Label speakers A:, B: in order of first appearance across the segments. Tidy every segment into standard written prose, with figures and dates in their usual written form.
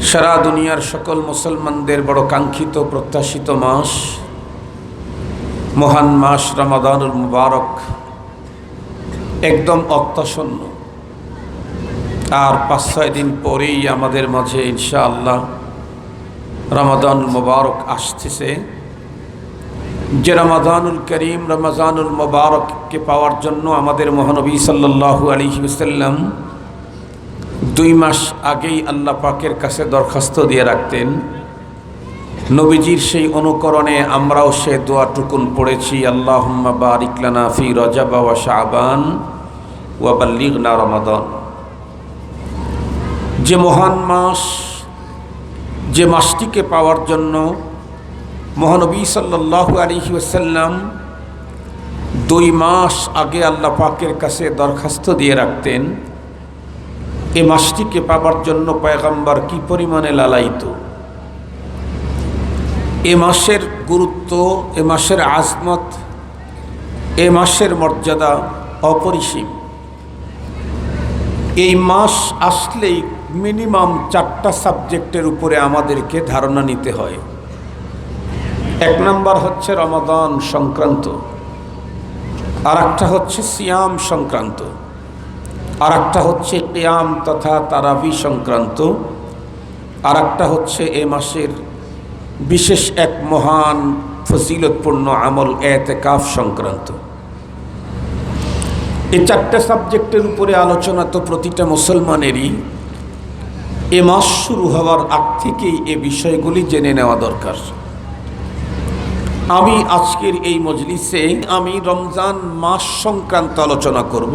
A: সারা দুনিয়ার সকল মুসলমানদের বড় কাঙ্ক্ষিত প্রত্যাশিত মাস, মহান মাস রমাদানুল মুবারক একদম অত্যাসন্ন। আর 5-6 দিন পরেই আমাদের মাঝে ইনশাআল্লাহ রমাদানুল মুবারক আসতেছে। যে রমাদানুল করিম, রমজানুল মুবারককে পাওয়ার জন্য আমাদের মহানবী সাল্লাল্লাহু আলাইহি ওয়াসাল্লাম 2 মাস আগেই আল্লাহ পাকের কাছে দরখাস্ত দিয়ে রাখতেন। নবীজির সেই অনুকরণে আমরাও সে দোয়াটুকুন পড়েছি, আল্লাহুম্মা বারিক লানা ফি রজব ওয়া শাবান ওয়া বাল্লিগনা রমাদান। যে মহান মাস, যে মাসটিকে পাওয়ার জন্য মহানবী সাল্লাল্লাহু আলাইহি ওয়াসাল্লাম 2 মাস আগে আল্লাহ পাকের কাছে দরখাস্ত দিয়ে রাখতেন, এ মাসটিকে পাবার জন্য পয়গম্বর কি পরিমাণে লালায়িত। এ মাসের গুরুত্ব, এ মাসের আজমত, এ মাসের মর্যাদা অপরিসীম। এই মাস আসলেই মিনিমাম 4টা সাবজেক্টের উপরে আমাদেরকে ধারণা নিতে হয়। 1 নম্বর হচ্ছে রমাদান সংক্রান্ত, আর একটা হচ্ছে সিয়াম সংক্রান্ত, আর একটা হচ্ছে কিয়াম তথা তারাবি সংক্রান্ত, আর একটা হচ্ছে এ মাসের বিশেষ এক মহান ফজিলতপূর্ণ আমল এতেকাফ সংক্রান্ত। এই 4টে সাবজেক্টের উপরে আলোচনা তো প্রতিটা মুসলমানেরই এ মাস শুরু হওয়ার আগ থেকেই এ বিষয়গুলি জেনে নেওয়া দরকার। আমি আজকের এই মজলিসে আমি রমজান মাস সংক্রান্ত আলোচনা করব।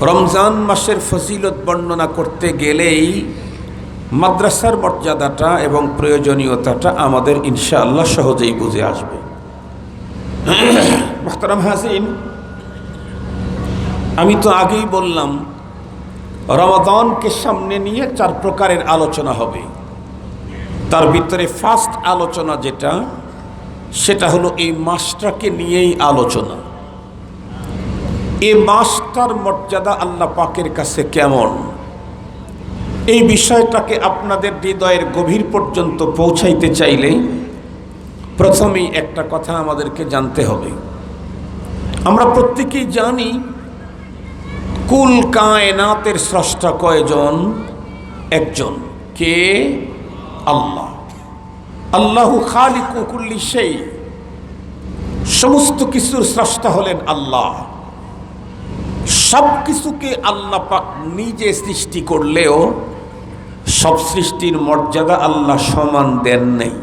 A: রমজান মাসের ফজিলত বর্ণনা করতে গেলেই মাদ্রাসার মর্যাদাটা এবং প্রয়োজনীয়তাটা আমাদের ইনশাআল্লাহ সহজেই বুঝে আসবে। মুহতারাম হাজিরিন, আমি তো আগেই বললাম রমাদানকে সামনে নিয়ে 4 প্রকারের আলোচনা হবে। তার ভিতরে ফার্স্ট আলোচনা যেটা, সেটা হলো এই মাসটাকে নিয়েই আলোচনা। এই মাসটার মর্যাদা আল্লাহ পাকের কাছে কেমন, এই বিষয়টাকে আপনাদের হৃদয়ের গভীর পর্যন্ত পৌঁছাইতে চাইলে প্রথমেই একটা কথা আমাদেরকে জানতে হবে। আমরা প্রত্যেকেই জানি কুল কায়নাতের স্রষ্টা কয়জন? একজন। কে? আল্লাহ। আল্লাহু খালিকু কুল্লি শাই, সমস্ত কিছুর স্রষ্টা হলেন আল্লাহ। সব কিছুকে আল্লাহ পাক নিজে সৃষ্টি করলেও সব সৃষ্টির মর্যাদা আল্লাহ সমান দেন নাই।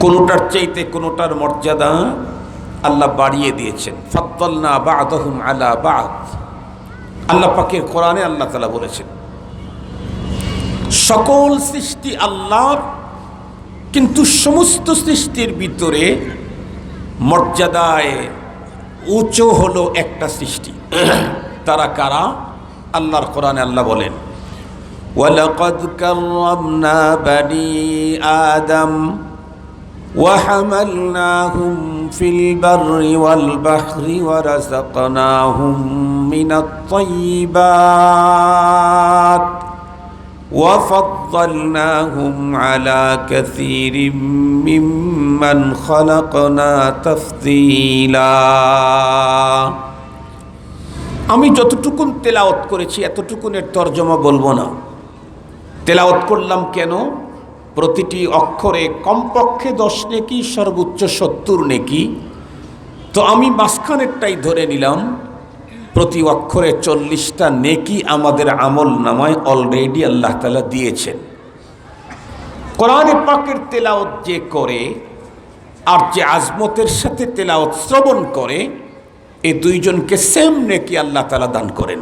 A: কোনোটার চাইতে কোনোটার মর্যাদা আল্লাহ বাড়িয়ে দিয়েছেন। ফাদ্দালনা বা'দাহুম আলা বা'দ, আল্লাহ পাকের কোরআনে আল্লাহ তাআলা বলেছেন সকল সৃষ্টি আল্লাহর, কিন্তু সমস্ত সৃষ্টির ভিতরে মর্যাদায় উঁচু হলো একটা সৃষ্টি। তারা কারা? আল্লাহর কোরআনে আল্লাহ বলেন ওয়ালাকাদ কাররামনা বানি আদম ওয়া হামালনাহুম ফিল বাররি ওয়াল বাহরি ওয়া রাযাকনাহুম মিনাত তাইয়্যিবাত ওয়া ফাদ্দালনাহুম আলা কাসীরিম মিম্মান খালাকনা তাফদীলা। আমি যতটুকুন তেলাওয়াত করেছি এতটুকুনের তর্জমা বলবো না। তেলাওয়াত করলাম কেন? প্রতিটি অক্ষরে কমপক্ষে 10 নেকি, সর্বোচ্চ 70 নেকি। তো আমি মাঝখানেরটাই ধরে নিলাম। প্রতি অক্ষরে 40টা নেকি আমাদের আমল নামায় অলরেডি আল্লাহ তাআলা দিয়েছেন। কোরআনে পাকের তেলাওয়াত যে করে আর যে আজমতের সাথে তেলাওয়াত শ্রবণ করে, এই দুইজনকে সেম নেকি আল্লাহ তাআলা দান করেন।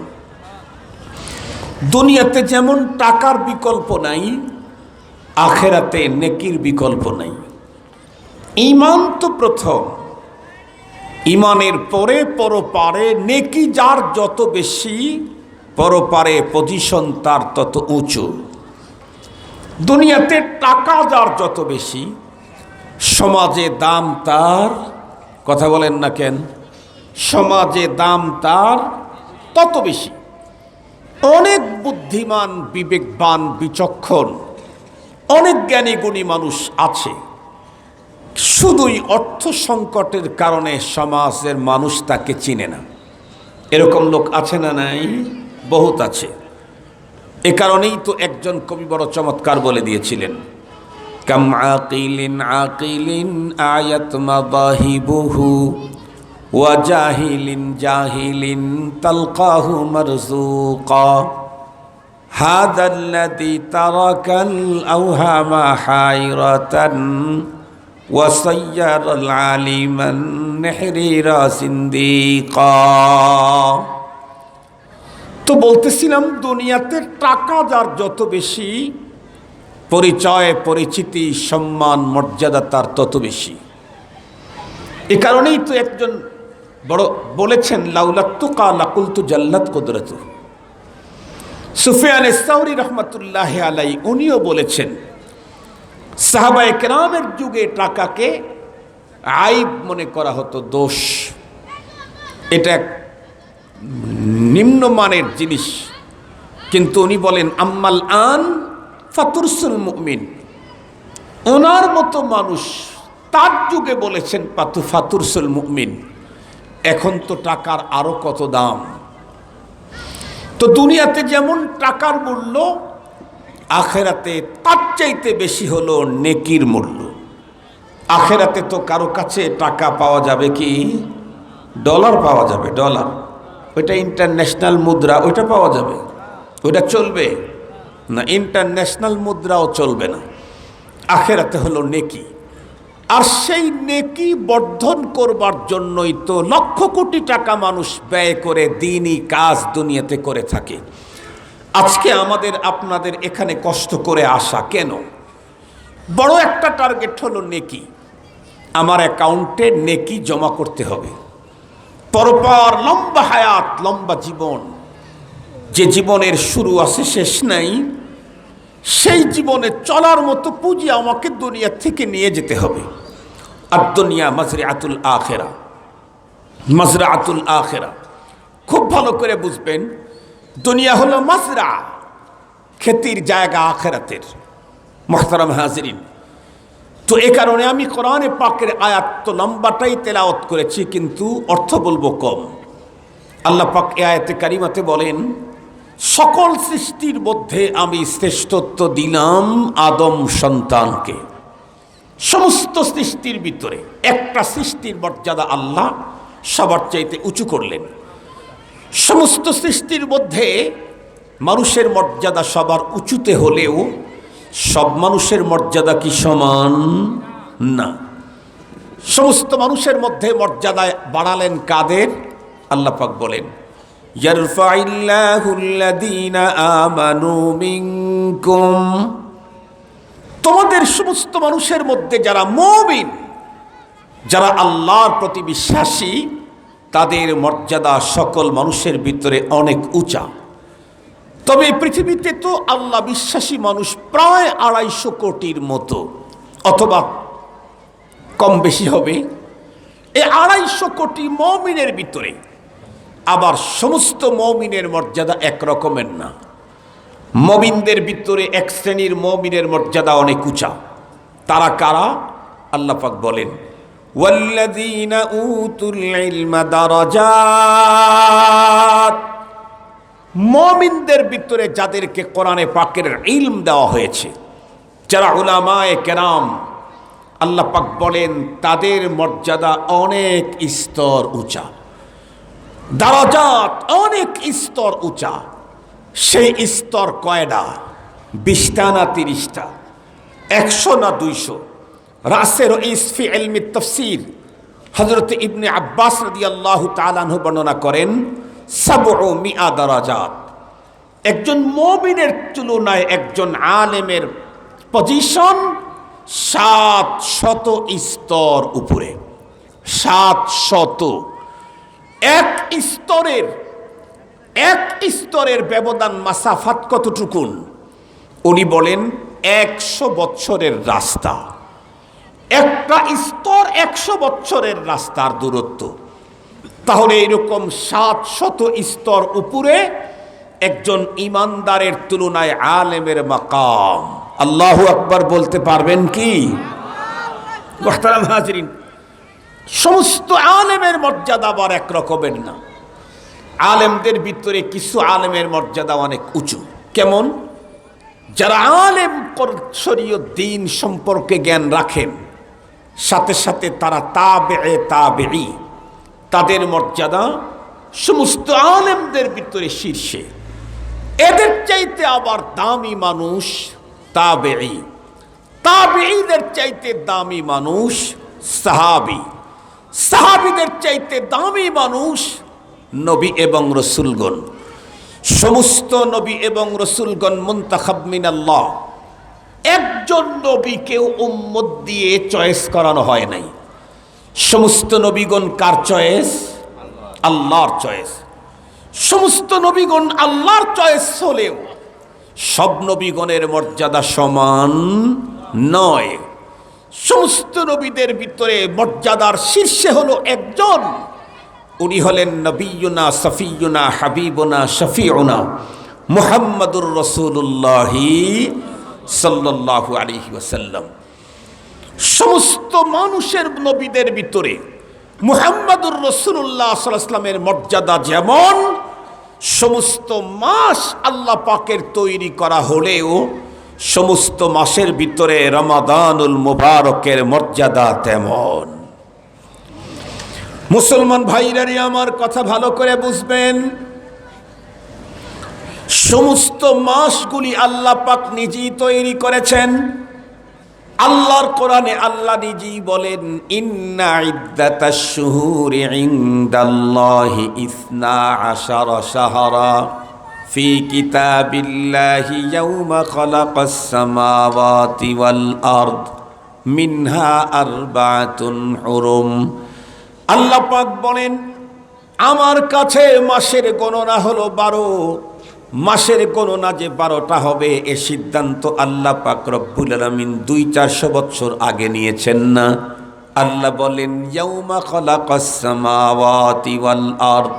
A: দুনিয়াতে যেমন টাকার বিকল্প নাই, আখেরাতে নেকির বিকল্প নাই। ঈমান তো প্রথম, ঈমানের পরে পরপারে নেকি যার যত বেশি, পরপারে পজিশন তার তত উঁচু। দুনিয়াতে টাকা যার যত বেশি, সমাজে দাম তার, কথা বলেন না কেন, সমাজে দাম তার তত বেশি। অনেক বুদ্ধিমান, বিবেকবান, বিচক্ষণ, অনেক জ্ঞানী গুণী মানুষ আছে, শুধুই অর্থ সংকটের কারণে সমাজের মানুষ তাকে চিনে না। এরকম লোক আছে না নাই? বহুত আছে। এ কারণেই তো একজন কবি বড় চমৎকার বলে দিয়েছিলেন, কাম আকিলিন আকিলিন আয়াত মাবাহিবুহু ওয়া জাহিলিন জাহিলিন তালকাহু মারজুকা হাদাল্লাযী তারাকাল আওহামা হায়রাতান ওয়া সায়্যারাল আলিমান নিহরিরা সিন্দিকা। তো বলতেছিলাম, দুনিয়াতে টাকা যার যত বেশি, পরিচয়, পরিচিতি, সম্মান, মর্যাদা তার তত বেশি। এ কারণেই তো একজন বড় বলেছেন, লাউলাত তুকা লাকুলতু জাল্লাত কুদরাতু। সুফিয়ান আস-সাউরি রাহমাতুল্লাহি আলাইহি উনিও বলেছেন, সাহাবায়ে কেরামের যুগে টাকাকে আইব মনে করা হতো, দোষ, এটা নিম্নমানের জিনিস। কিন্তু উনি বলেন, আম্মাল আন ফাতুরসুল মুমিন, ওনার মতো মানুষ তার যুগে বলেছেন ফাতুরসুল মুমিন। এখন তো টাকার আরো কত দাম। তো দুনিয়াতে যেমন টাকার মূল্য, আখেরাতে তার চাইতে বেশি হলো নেকির মূল্য। আখেরাতে তো কারো কাছে টাকা পাওয়া যাবে কি? ডলার পাওয়া যাবে, ডলার। ওইটা ইন্টারন্যাশনাল মুদ্রা, ওইটা পাওয়া যাবে, ওইটা চলবে না। ইন্টারন্যাশনাল মুদ্রাও চলবে না। আখেরাতে হলো নেকি। আর সেই নেকি বর্ধন করবার জন্যই তো লক্ষ কোটি টাকা মানুষ ব্যয় করে দিনই কাজ দুনিয়াতে করে থাকে। আজকে আমাদের আপনাদের এখানে কষ্ট করে আসা কেন? বড় একটা টার্গেট হলো নেকি। আমার অ্যাকাউন্টে নেকি জমা করতে হবে। পরপর লম্বা হায়াত, লম্বা জীবন, যে জীবনের শুরু আছে শেষ নাই, সেই জীবনে চলার মতো পুঁজি আমাকে দুনিয়া থেকে নিয়ে যেতে হবে। আর দুনিয়া মাজরাতুল আখিরা, মাজরাতুল আখিরা। খুব ভালো করে বুঝবেন, দুনিয়া হলো মাজরা, খেতির জায়গা আখিরাতের। মুহতারাম হাজিরিন, তো এ কারণে আমি কোরআনে পাকের আয়াত তো লম্বাটাই তেলাওয়াত করেছি, কিন্তু অর্থ বলবো কম। আল্লাহ পাক এই আয়াতে কারিমাতে বলেন, সকল সৃষ্টির মধ্যে আমি শ্রেষ্ঠত্ব দিলাম আদম সন্তানকে। সমস্ত সৃষ্টির ভিতরে একটা সৃষ্টির মর্যাদা আল্লাহ সবার চাইতে উঁচু করলেন। সমস্ত সৃষ্টির মধ্যে মানুষের মর্যাদা সবার উঁচুতে হলেও সব মানুষের মর্যাদা কি সমান? না। সমস্ত মানুষের মধ্যে মর্যাদা বাড়ালেন কাদের? আল্লাহ পাক বলেন, ইয়ারফাইল্লাহুল্লাযীনা আমানু মিনকুম, তোমাদের সমস্ত মানুষের মধ্যে যারা মুমিন, যারা আল্লাহর প্রতি বিশ্বাসী, তাদের মর্যাদা সকল মানুষের ভিতরে অনেক উঁচা। তবে পৃথিবীতে তো আল্লাহ বিশ্বাসী মানুষ প্রায় ২৫০ কোটির মতো, অথবা কম বেশি হবে। এই ২৫০ কোটি মুমিনের ভিতরে আবার সমস্ত মুমিনের মর্যাদা এক রকমের না। মুমিনদের ভিতরে এক শ্রেণীর মুমিনের মর্যাদা অনেক উঁচা। তারা কারা? আল্লাহ পাক বলেন, ওয়াল্লাযীনা উতুল ইলমা দারাজাত, মুমিনদের ভিতরে যাদেরকে কোরআনে পাকের ইলম দেওয়া হয়েছে, যারা উলামায়ে কেরাম, আল্লাহ পাক বলেন তাদের মর্যাদা অনেক স্তর উঁচা। দারাজাত অনেক স্তর উঁচা। সেই স্তর কয়টা? ২০টা না ৩০টা? ১০০ না ২০০? রাসের ইসফি ইলমি তাফসীর হযরত ইবনে আব্বাস রাদিয়াল্লাহু তাআলা আনহু বর্ণনা করেন, ৭০০ দারাজাত। একজন মুমিনের তুলনায় একজন আলেমের পজিশন ৭০০ স্তর উপরে। ৭০০। এক স্তরের ব্যবধান, মাসাফাত কতটুকুন? উনি বলেন ১০০ বছরের রাস্তা। একটা স্তর ১০০ বছরের রাস্তার দূরত্ব। তাহলে এরকম ৭০০ স্তর উপরে একজন ইমানদারের তুলনায় আলেমের মাকাম। আল্লাহু আকবার বলতে পারবেন কি? মুহতারাম হাজিরিন, সমস্ত আলেমের মর্যাদা আবার এক রকমের না। আলেমদের ভিতরে কিছু আলেমের মর্যাদা অনেক উঁচু। কেমন? যারা আলেম শরীয়ত দ্বীন সম্পর্কে জ্ঞান রাখেন, সাথে সাথে তারা তাবেঈ তাবেঈ, তাদের মর্যাদা সমস্ত আলেমদের ভিতরে শীর্ষে। এদের চাইতে আবার দামি মানুষ তাবেঈ, তাবেঈদের চাইতে দামি মানুষ সাহাবী, সাহাবীদের চাইতে দামি মানুষ নবী এবং রসুলগণ। সমস্ত নবী এবং রসুলগণ মুনতাখাব মিনাল্লাহ। একজন নবীকেও উম্মত দিয়ে চয়েস করানো হয় নাই। সমস্ত নবীগণ কার চয়েস? আল্লাহর চয়েস। সমস্ত নবীগণ আল্লাহর চয়েস হলেও সব নবীগণের মর্যাদা সমান নয়। সমস্ত নবীদের ভিতরে মর্যাদার শীর্ষে হলো একজন, উনি হলেন নবিয়ুনা সফিয়ুনা হাবিবুনা শফিউনা মুহাম্মাদুর রাসূলুল্লাহ সাল্লাল্লাহু আলাইহি ওয়াসাল্লাম। সমস্ত মানুষের নবীদের ভিতরে মুহাম্মাদুর রাসূলুল্লাহ সাল্লাল্লাহু আলাইহি ওয়াসাল্লামের মর্যাদা যেমন, সমস্ত মাস আল্লাহ পাকের তৈরি করা হলেও সমস্ত মাসের ভিতরে রমাদানুল মুবারকের মর্যাদা তেমন। মুসলমান ভাইরারে আমার কথা ভালো করে বুঝবেন, সমস্ত মাসগুলি আল্লাহ পাক নিজেই তৈরি করেছেন। আল্লাহর কোরআনে আল্লাহ নিজেই বলেন, ইন্না ইদ্দাতাশ শুহুরি ইনদাল্লাহি ইসনা আশারা শাহরা ফি কিতাবিল্লাহি ইয়াউমা খালাকাস সামাওয়াতি ওয়াল আরদ মিনহা আরবাতুন হুরুম। আল্লাহ পাক বলেন, আমার কাছে মাসের গণনা হলো 12। মাসের গণনা যে 12টা হবে এ সিদ্ধান্ত আল্লাহ পাক রব্বুল আলামিন 200-400 বছর আগে নিয়েছেন না। আল্লাহ বলেন, ইয়াউমা খালাকাস সামাওয়াতি ওয়াল আরদ,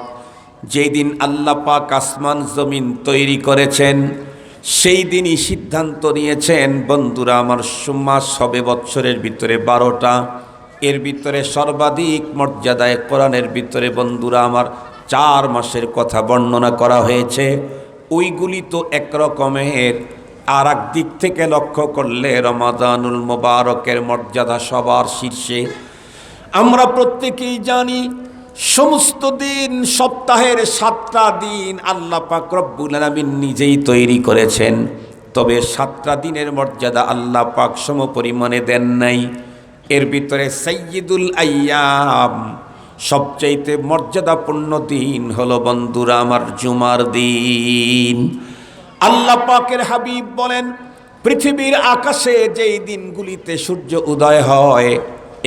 A: যেই দিন আল্লাহ পাক আসমান জমিন তৈরি করেছেন সেই দিনই সিদ্ধান্ত নিয়েছেন, বন্ধুরা আমার, মাস হবে বছরের ভিতরে 12টা। এর ভিতরে সর্বাধিক মর্যাদায় কোরআনের ভিতরে বন্ধুরা আমার 4 মাসের কথা বর্ণনা করা হয়েছে। ওইগুলি তো একরকমের, আর এক দিক থেকে লক্ষ্য করলে রমাদানুল মুবারকের মর্যাদা সবার শীর্ষে। আমরা প্রত্যেকেই জানি সমস্ত দিন, সপ্তাহের 7টা দিন আল্লাহ পাক রব্বুল আলামিন নিজেই তৈরি করেছেন। তবে 7টা দিনের মর্যাদা আল্লাহ পাক সমপরিমাণে দেন নাই। এর ভিতরে সাইয়্যিদুল আইয়াম, সবচাইতে মর্যাদাপূর্ণ দিন হলো বন্ধুরা আমার জুমার দিন। আল্লাহ পাকের হাবিব বলেন, পৃথিবীর আকাশে যেই দিনগুলিতে সূর্য উদয় হয়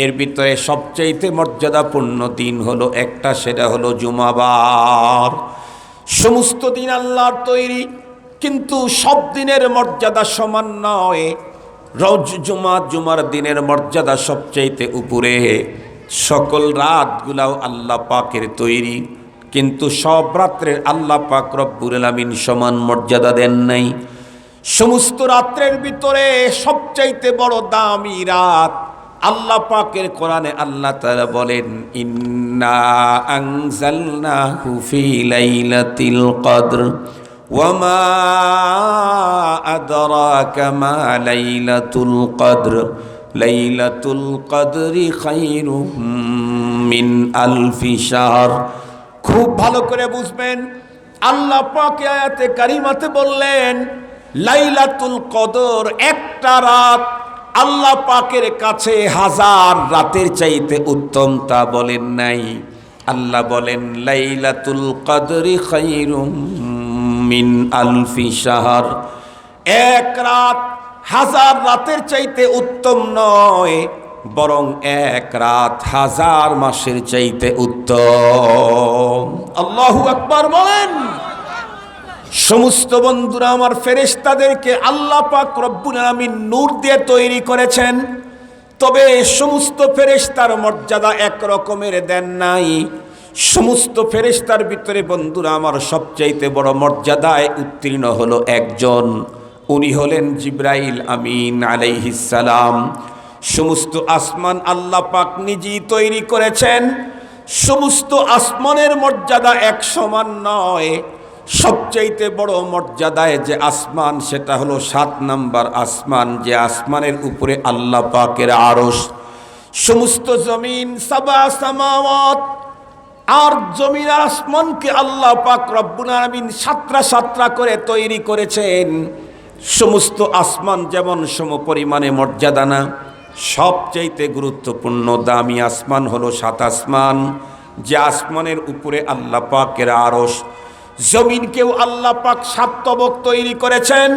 A: এর ভিতরে সবচাইতে মর্যাদাপূর্ণ দিন হলো একটা, সেটা হলো জুমাবার। সমস্ত দিন আল্লাহর তৈরি, কিন্তু সব দিনের মর্যাদা সমান নয়। রোজ জুমার দিনের মর্যাদা সবচাইতে উপরে। সকল রাতগুলাও আল্লাহ পাকের তৈরি, কিন্তু সব রাত্রের আল্লাহ পাক রব্বুল আলামিন সমান মর্যাদা দেন নাই। সমস্ত রাত্রের ভিতরে সবচাইতে বড় দামি রাত আল্লাহ পাকের কোরআনে আল্লাহ তাআলা বলেন, ইন্না আনজালনাহু ফি লাইলাতিল কদর ওয়ামা আদরাকা মা লাইলাতুল কদর লাইলাতুল কদরি খায়রুম মিন আলফি শাহর। খুব ভালো করে বুঝবেন, আল্লাহ পাক আয়াতে কারিমাতে বললেন লাইলাতুল কদর একটা রাত আল্লাহ পাকের কাছে 1000 রাতের চাইতে উত্তম, তা বলেন নাই। আল্লাহ বলেন লাইলাতুল কদরি খায়রুম মিন আলফি শাহর। এক রাত 1000 রাতের চাইতে উত্তম নয়, বরং এক রাত 1000 মাসের চাইতে উত্তম। আল্লাহু আকবার বলেন। সমস্ত বন্ধুরা আমার, ফেরেশতাদেরকে আল্লাহ পাক রব্বুল আলামিন নূর দিয়ে তৈরি করেছেন। তবে সমস্ত ফেরেশতার মর্যাদা এক রকমের দেন নাই। সমস্ত ফেরেশতার ভিতরে বন্ধুরা আমার সবচাইতে বড় মর্যাদায় উত্তীর্ণ হলো একজন, উনি হলেন জিবরাইল আমিন আলাইহিস সালাম। সমস্ত আসমান আল্লাহ পাক নিজেই তৈরি করেছেন। সমস্ত আসমানের মর্যাদা এক সমান নয়। সবচাইতে বড় মর্যাদায় যে আসমান সেটা হলো 7 নাম্বার আসমান, যে আসমানের উপরে আল্লাহ পাকের আরশ। সমস্ত জমিন সাবা সামাওয়াত আর জমিন আর আসমানকে আল্লাহ পাক রব্বুল আলামিন সাতটা সাতটা করে তৈরি করেছেন। সমস্ত আসমান যেমন সমপরিমাণে মর্যাদা না, সবচাইতে গুরুত্বপূর্ণ দামি আসমান হলো 7 আসমান, যে আসমানের উপরে আল্লাহ পাকের আরশ। জমিনকেও আল্লাহ পাক 7 তবক তৈরি করেছেন,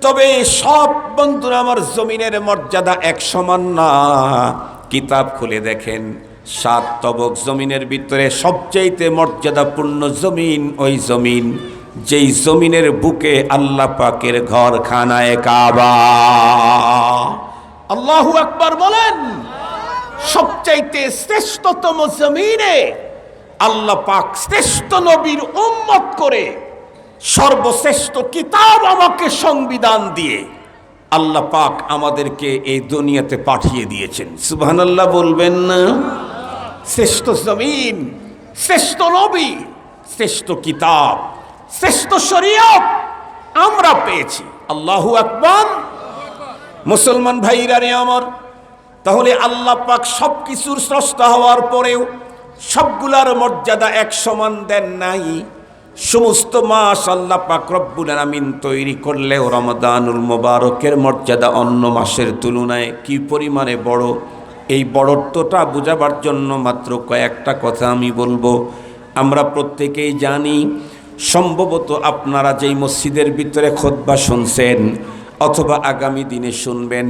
A: তবে সব বন্ধুরা আমার জমিনের মর্যাদা এক সমান না। কিতাব খুলে দেখেন 7 তবক জমিনের ভিতরে সবচাইতে মর্যাদাপূর্ণ জমিন ওই জমিন যেই জমিনের বুকে আল্লাহ পাকের ঘর খানায়ে কাবা। আল্লাহু আকবার বলেন। সবচাইতে শ্রেষ্ঠতম জমিনে আল্লাহ পাক শ্রেষ্ঠ নবীর উম্মত করে সর্বশ্রেষ্ঠ কিতাব আমাকে সংবিধান দিয়ে আল্লাহ পাক আমাদেরকে এই দুনিয়াতে পাঠিয়ে দিয়েছেন। সুবহানাল্লাহ বলবেন না? শ্রেষ্ঠ জমিন, শ্রেষ্ঠ নবী, শ্রেষ্ঠ কিতাব, শ্রেষ্ঠ শরীয়ত আমরা পেয়েছি। আল্লাহু আকবার। মুসলমান ভাইরা রে আমার, তাহলে আল্লাহ পাক সবকিছুর স্রষ্টা হওয়ার পরেও সবগুলার মর্যাদা এক সমান দেন নাই। সমস্ত মাস আল্লাহ পাক রব্বুল আলামিন তৈরি করলেও রমাদানুল মুবারকের মর্যাদা অন্য মাসের তুলনায় কি পরিমাণে বড়, এই বড়ত্বটা বোঝাবার জন্য মাত্র কয়েকটা কথা আমি বলবো। আমরা প্রত্যেকেই জানি, সম্ভবত আপনারা যেই মসজিদের ভিতরে খুতবা শুনছেন অথবা আগামী দিনে শুনবেন,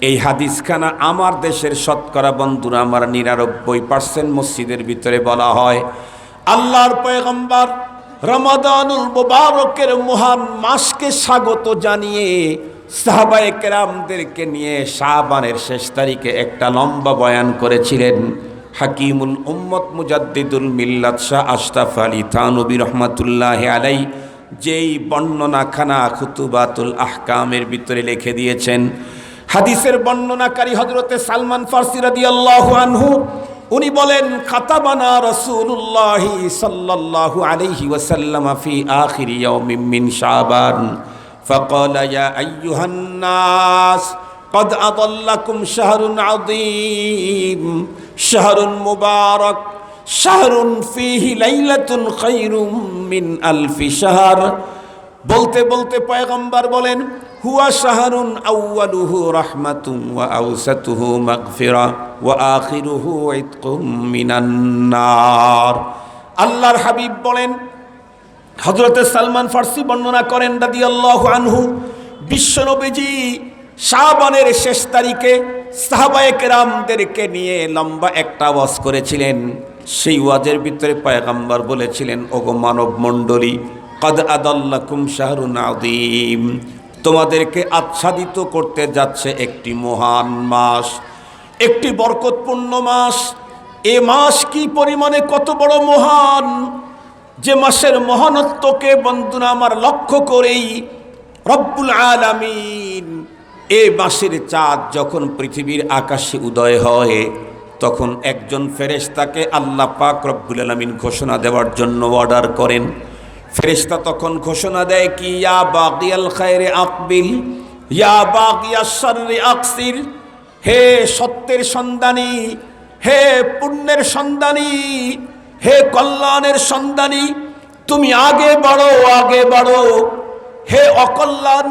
A: এই হাদিসখানা আমার দেশের শতকরা বন্ধুরা আমার 99% মসজিদের ভিতরে বলা হয় আল্লাহর পয়গম্বর রমাদানুল মুবারকের মহান মাসকে স্বাগত জানিয়ে সাহাবায়ে কেরামদেরকে নিয়ে শাবানের শেষ তারিখে একটা লম্বা বয়ান করেছিলেন। হাকিমুল উম্মত মুজাদ্দিদুল মিল্লাত শাহ আশরাফ আলী থানবী রহমাতুল্লাহি আলাইহি যেই বর্ণনাখানা খুতুবাতুল আহকামের ভিতরে লিখে দিয়েছেন, হাদিসের বর্ণনাকারী হযরতে সালমান ফারসি রাদিয়াল্লাহু আনহু উনি বলেন, খাতাবানা রাসূলুল্লাহ সাল্লাল্লাহু আলাইহি ওয়াসাল্লাম ফি আখির ইয়াউমিন মিন শাবান ফাকালা ইয়া আইয়ুহান নাস قد أضلكم شهر عظيم شهر مبارك شهر فيه ليلة خير من ألف شهر। বলতে বলতে পয়গম্বর বলেন, হুয়া শাহরুন আউয়ালুহু রাহমাতুন ওয়া আওসাতুহু মাগফিরা ওয়া আখিরুহু ইতকুম মিনান নার। আল্লাহর হাবিব বলেন, হযরতে সালমান ফারসি বর্ণনা করেন রাদিয়াল্লাহু আনহু, বিশ্বনবীজি শাবানের শেষ তারিখে সাহাবায়ে কেরামদেরকে নিয়ে লম্বা একটা ওয়াজ করেছিলেন। সেই ওয়াজের ভিতরে পয়গম্বর বলেছিলেন, ওগো মানব মণ্ডলী, কদ আদাল্লাকুম শাহরুন আযীম, তোমাদেরকে আচ্ছাদিত করতে যাচ্ছে একটি মহান মাস, একটি বরকতপূর্ণ মাস। এ মাস কি পরিমাণে কত বড় মহান, যে মাসের মহানত্বকে বন্ধুরা আমার লক্ষ্য করেই রব্বুল আলামিন এ মাসের চাঁদ যখন পৃথিবীর আকাশে উদয় হয় তখন একজন ফেরেশতাকে আল্লাহ পাক রব্বুল আলামিন ঘোষণা দেওয়ার জন্য অর্ডার করেন। ফেরেশতা তখন ঘোষণা দেয় কি, ইয়া বাগিয়াল খায়রে আকবিল ইয়া বাগিয়াশ শাররি আকসির, হে সত্যের সন্ধানী, হে পুণ্যের সন্ধানী, হে কল্যাণের সন্ধানী, তুমি আগে বাড়ো আগে বাড়ো। হে অকল্যাণ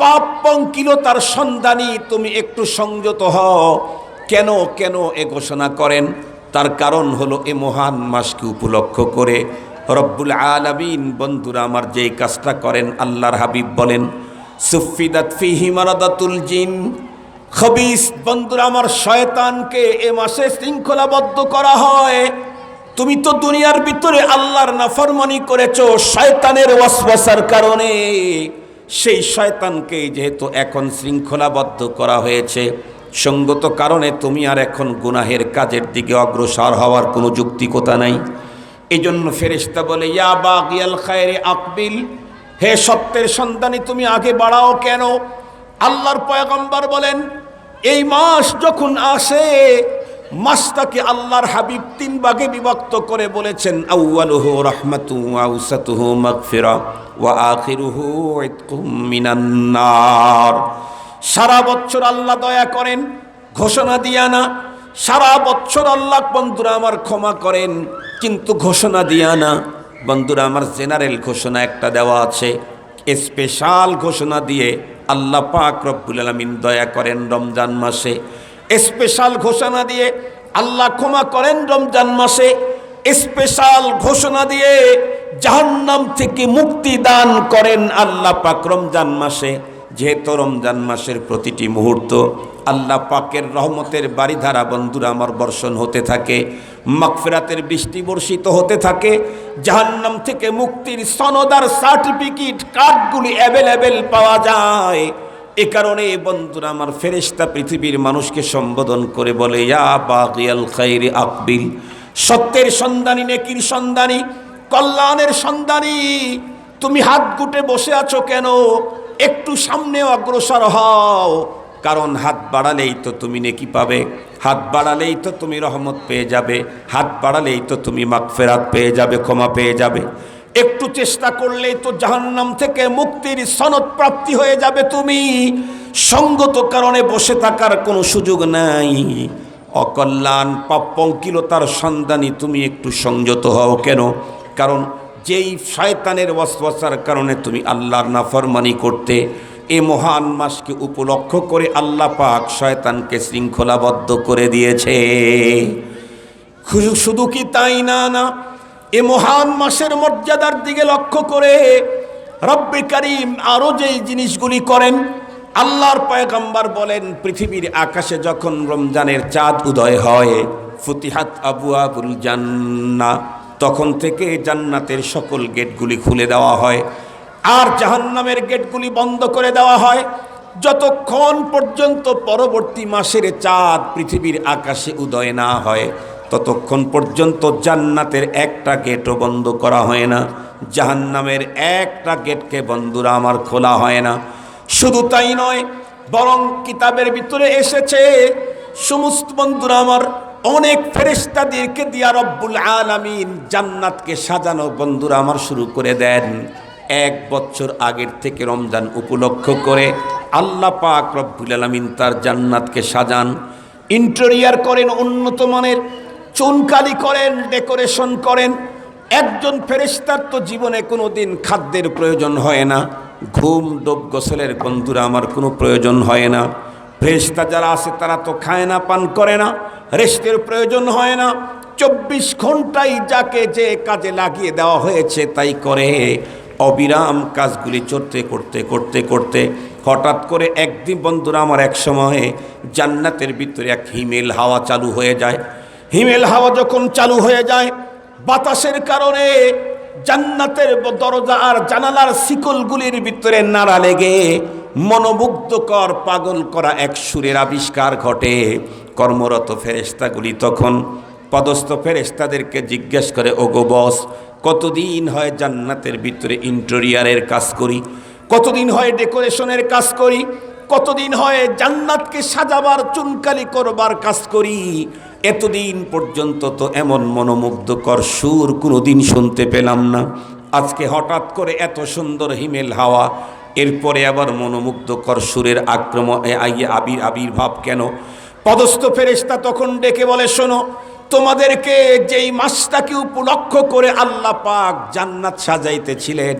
A: পাপ পঙ্কিলতার সন্ধানী, তুমি একটু সংযত হও। কেন কেন এ ঘোষণা করেন? তার কারণ হলো এ মহান মাসকে উপলক্ষ করে রব্বুল আলামিন বন্ধুরা আমার যেই কাজটা করেন, আল্লাহর হাবিব বলেন, সুফিদাত ফিহি মারাদাতুল জিন, খবিস বন্ধুরা আমার শয়তানকে এ মাসে শৃঙ্খলাবদ্ধ করা হয়। তুমি তো দুনিয়ার ভিতরে আল্লাহর নাফরমানি করেছো শয়তানের ওয়াসওয়াসার কারণে, সেই শয়তানকে যেহেতু এখন শৃঙ্খলাবদ্ধ করা হয়েছে, সঙ্গত কারণে তুমি আর এখন গুনাহের কাজের দিকে অগ্রসর হওয়ার কোনো যৌক্তিকতা নাই। এই জন্য ফেরেশতা বলে ইয়া বাগিয়াল খায়রি আকবিল, হে সত্যের সন্ধানী তুমি আগে বাড়াও কেন? আল্লাহর পয়গম্বর বলেন এই মাস যখন আসে মাসটাকে আল্লাহর হাবিব তিন ভাগে বিভক্ত করে বলেছেন আউয়ালুহু রাহমাতু ওয়া আওসাতুহু মাগফিরা ওয়া আখিরুহু ইতকুম মিনান নার। সারা বছর আল্লাহ দয়া করেন, ঘোষণা দিয়া না। সারা বছর আল্লাহ বন্ধুরা আমার ক্ষমা করেন, কিন্তু ঘোষণা দিয়া না। বন্ধুরা আমার জেনারেল ঘোষণা একটা দেওয়া আছে, স্পেশাল ঘোষণা দিয়ে আল্লাহ পাক রব্বুল আলামিন দয়া করেন রমজান মাসে। স্পেশাল ঘোষণা দিয়ে আল্লাহ ক্ষমা করেন রমজান মাসে। স্পেশাল ঘোষণা দিয়ে জাহান্নাম থেকে মুক্তি দান করেন আল্লাহ পাক রমজান মাসে। যেহেতু রমজান মাসের প্রতিটি মুহূর্ত আল্লাহ পাকের রহমতের বারিধারা বন্ধুরা আমার বর্ষণ হতে থাকে, মাগফিরাতের বৃষ্টি বর্ষিত হতে থাকে, জাহান্নাম থেকে মুক্তির সনদার সার্টিফিকেট কার্ডগুলি অ্যাভেলেবেল পাওয়া যায়। এ কারণে বন্ধুরা আমার ফেরেশতা পৃথিবীর মানুষকে সম্বোধন করে বলে ইয়া বাগিয়াল খায়রি আকবিল, সত্যের সন্ধানী, নেকির সন্ধানী, কল্যাণের সন্ধানী, তুমি হাত গুটে বসে আছো কেন? একটু সামনে অগ্রসর হও, কারণ হাত বাড়ালেই তো তুমি নেকি পাবে, হাত বাড়ালেই তো তুমি রহমত পেয়ে যাবে, হাত বাড়ালেই তো তুমি মাগফিরাত পেয়ে যাবে, ক্ষমা পেয়ে যাবে। একটু চেষ্টা করলেই তো জাহান্নাম থেকে মুক্তির সনদ প্রাপ্তি হয়ে যাবে। তুমি সঙ্গত কারণে বসে থাকার কোনো সুযোগ নাই। অকল্যাণ পাপপঙ্কিলতার সন্ধানী তুমি একটু সংযত হও কেন? কারণ যেই শয়তানের ওয়াসওয়াসার কারণে তুমি আল্লাহর নাফরমানি করতে, এই মহান মাসকে উপলক্ষ করে আল্লাহ পাক শয়তানকে শৃঙ্খলাবদ্ধ করে দিয়েছে। শুধু কি তাই না, এ মহান মাসের মর্যাদার দিকে লক্ষ্য করে রব্বে কারীম আরো যেই জিনিসগুলি করেন, আল্লাহর পয়গম্বর বলেন পৃথিবীর আকাশে যখন রমজানের চাঁদ উদয় হয় ফুতিহাত আবওয়াবুল জান্নাহ, তখন থেকে জান্নাতের সকল গেটগুলি খুলে দেওয়া হয় আর জাহান্নামের গেটগুলি বন্ধ করে দেওয়া হয়, যতক্ষণ পর্যন্ত পরবর্তী মাসের চাঁদ পৃথিবীর আকাশে উদয় না হয় ততক্ষণ পর্যন্ত জান্নাতের একটা গেটও বন্ধ করা হয় না, জাহান্নামের একটা গেটকে বন্ধুরা আমার খোলা হয় না। শুধু তাই নয়, বরং কিতাবের ভিতরে এসেছে সমস্ত বন্ধুরা আমার অনেক ফেরেশতাদেরকে দিয়া রব্বুল আলামিন জান্নাতকে সাজানো বন্ধুরা আমার শুরু করে দেন। এক বছর আগের থেকে রমজান উপলক্ষ করে আল্লাহ পাক রব্বুল আলামিন তার জান্নাতকে সাজান, ইন্টেরিয়র করেন, উন্নত মানের চুনকালি করেন, ডেকোরেশন করেন। একজন ফেরেশতার তো জীবনে কোনো দিন খাদ্যের প্রয়োজন হয় না, ঘুম ডোব গোসলের বন্ধুরা আমার কোনো প্রয়োজন হয় না। ফেরেশতা যারা আছে তারা তো খায় না, পান করে না, রেস্টের প্রয়োজন হয় না। 24 ঘন্টাই যাকে যে কাজে লাগিয়ে দেওয়া হয়েছে তাই করে। অবিরাম কাজগুলি করতে করতে করতে করতে হঠাৎ করে একদিন বন্ধুরা আমার এক সময়ে জান্নাতের ভিতরে এক হিমেল হাওয়া চালু হয়ে যায়। হিমেল হাওয়া যখন চালু হয়ে যায়, বাতাসের কারণে জান্নাতের দরজা আর জানালার শিকলগুলির ভিতরে নাড়া লেগে মনোমুগ্ধকর পাগল করা এক সুরের আবিষ্কার ঘটে। কর্মরত ফেরেশতাগুলি তখন পদস্থ ফেরেশতাদেরকে জিজ্ঞেস করে, ওগো বস, কতদিন হয় জান্নাতের ভিতরে ইন্টেরিয়রের কাজ করি, কতদিন হয় ডেকোরেশনের কাজ করি, কতদিন হয় জান্নাতকে সাজাবার চুনকালি করবার কাজ করি, এতদিন পর্যন্ত তো এমন মনোমুগ্ধকর সুর কোনোদিন শুনতে পেলাম না। আজকে হঠাৎ করে এত সুন্দর হিমেল হাওয়া, এরপরে আবার মনোমুগ্ধকর সুরের আবির্ভাব কেন? পদস্থ ফেরেশতা তখন ডেকে বলে, শোনো, তোমাদেরকে যেই মাসটাকে উপলক্ষ করে আল্লাহ পাক জান্নাত সাজাইতেছিলেন,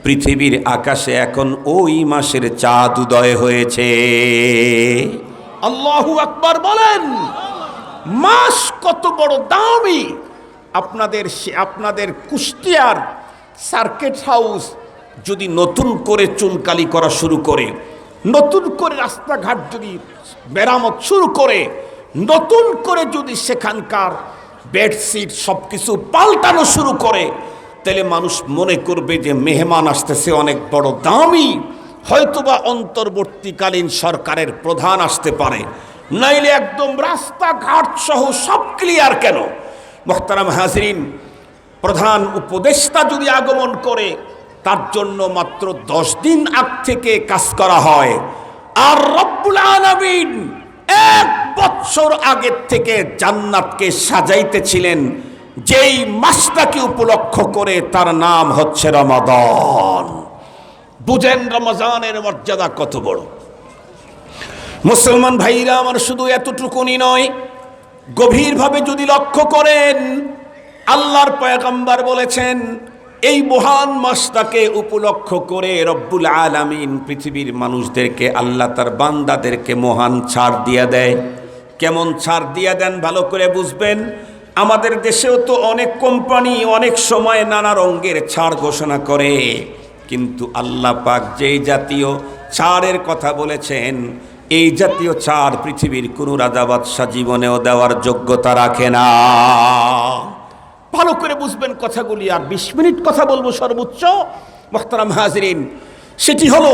A: পৃথিবীর আকাশে এখন ওই মাসের চাঁদ উদয় হয়েছে। আল্লাহু আকবার বলেন। মাস কত বড় দামি! আপনাদের কুষ্টিয়ার সার্কিট হাউস যদি নতুন করে চুনকালি করা শুরু করে, নতুন করে রাস্তাঘাট যদি মেরামত শুরু করে, নতুন করে যদি সেখানকার বেডশিট সব কিছু পাল্টানো শুরু করে, তাহলে মানুষ মনে করবে যে মেহমান আসতেছে অনেক বড় দামি, হয়তোবা অন্তর্বর্তীকালীন সরকারের প্রধান আসতে পারে, নাইলে একদম রাস্তাঘাট সহ সব ক্লিয়ার কেন? মোহতারাম হাজরিন, প্রধান উপদেষ্টা যদি আগমন করে তার জন্য মাত্র 10 দিন আগ থেকে কাজ করা হয়, আর রব্বুল আলামিন 1 বছর আগের থেকে জান্নাতকে সাজাইতেছিলেন, যেই মাসটাকে উপলক্ষ করে তার নাম হচ্ছে রমাদান। বুঝেন রমজানের মর্যাদা কত বড়। মুসলমান ভাইরা আমার, শুধু এতটুকুনি নয়, গভীরভাবে যদি লক্ষ্য করেন, আল্লাহর পয়গম্বর বলেছেন এই মহান মাসটাকে উপলক্ষ করে রব্বুল আলামিন পৃথিবীর মানুষদেরকে, আল্লাহ তার বান্দাদেরকে মহান ছাড় দিয়ে দেয়। কেমন ছাড় দিয়ে দেন ভালো করে বুঝবেন। আমাদের দেশেও তো অনেক কোম্পানি অনেক সময় নানা রঙের ছাড় ঘোষণা করে, কিন্তু আল্লাহ পাক যেই জাতীয় ছাড়ের কথা বলেছেন, এই জাতীয় ছাড় পৃথিবীর কোনো রাজা বাদশাহ জীবনেও দেওয়ার যোগ্যতা রাখে না। ভালো করে বুঝবেন কথাগুলি। আর 20 মিনিট কথা বলবো সর্বোচ্চ। মুহতারাম হাজিরিন, সেটি হলো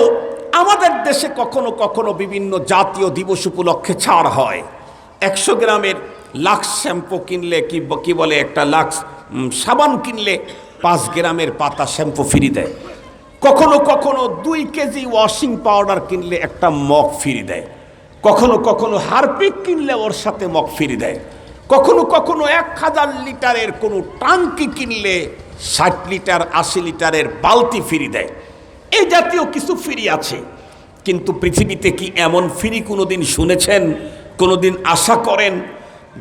A: আমাদের দেশে কখনো কখনো বিভিন্ন জাতীয় দিবস উপলক্ষে ছাড় হয়। 100 গ্রামের লাক্স শ্যাম্পু কিনলে কি বলে, একটা লাক্স সাবান কিনলে 5 গ্রামের পাতা শ্যাম্পু ফ্রি দেয়। কখনো কখনো 2 কেজি ওয়াশিং পাউডার কিনলে একটা মগ ফ্রি দেয়। কখনো কখনো হারপিক কিনলে ওর সাথে মগ ফ্রি দেয়। কখনো কখনো 1000 লিটারের কোনো টাঙ্কি কিনলে 60 লিটার 80 লিটারের বালতি ফ্রি দেয়। এই জাতীয় কিছু ফ্রি আছে, কিন্তু পৃথিবীতে কি এমন ফ্রি কোনোদিন শুনেছেন? কোনোদিন আশা করেন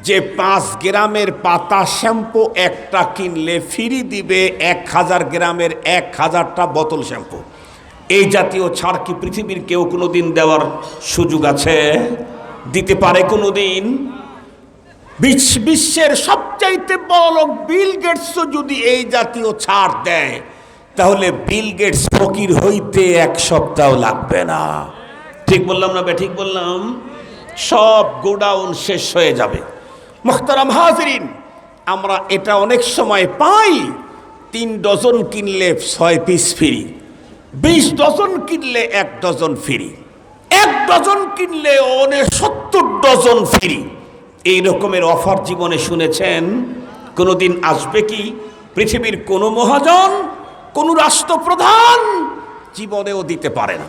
A: যে 5 গ্রামের পাতা শ্যাম্পু একটা কিনলে ফ্রি দিবে 1000 গ্রামের 1000টা বোতল শ্যাম্পু? এই জাতীয় ছাড় কি পৃথিবীর কেউ কোনোদিন দেওয়ার সুযোগ আছে? দিতে পারে কোনোদিন? বিশ্বের সবচাইতে বড় লোক বিল গেটসও যদি এই জাতীয় ছাড় দেয়, তাহলে বিল গেটস ফকির হইতে 1 সপ্তাহ লাগবে না। ঠিক বললাম না? ঠিক বললাম? সব গোডাউন শেষ হয়ে যাবে। মুহতারাম হাজিরিন, আমরা এটা অনেক সময় পাই, 3 ডজন কিনলে 6 পিস ফ্রি, 20 ডজন কিনলে 1 ডজন ফ্রি, 1 ডজন কিনলে 70 ডজন ফ্রি। এই রকমের অফার জীবনে শুনেছেন? কোনোদিন আসবে কি? পৃথিবীর কোনো মহাজন, কোনো রাষ্ট্রপ্রধান জীবনেও দিতে পারে না।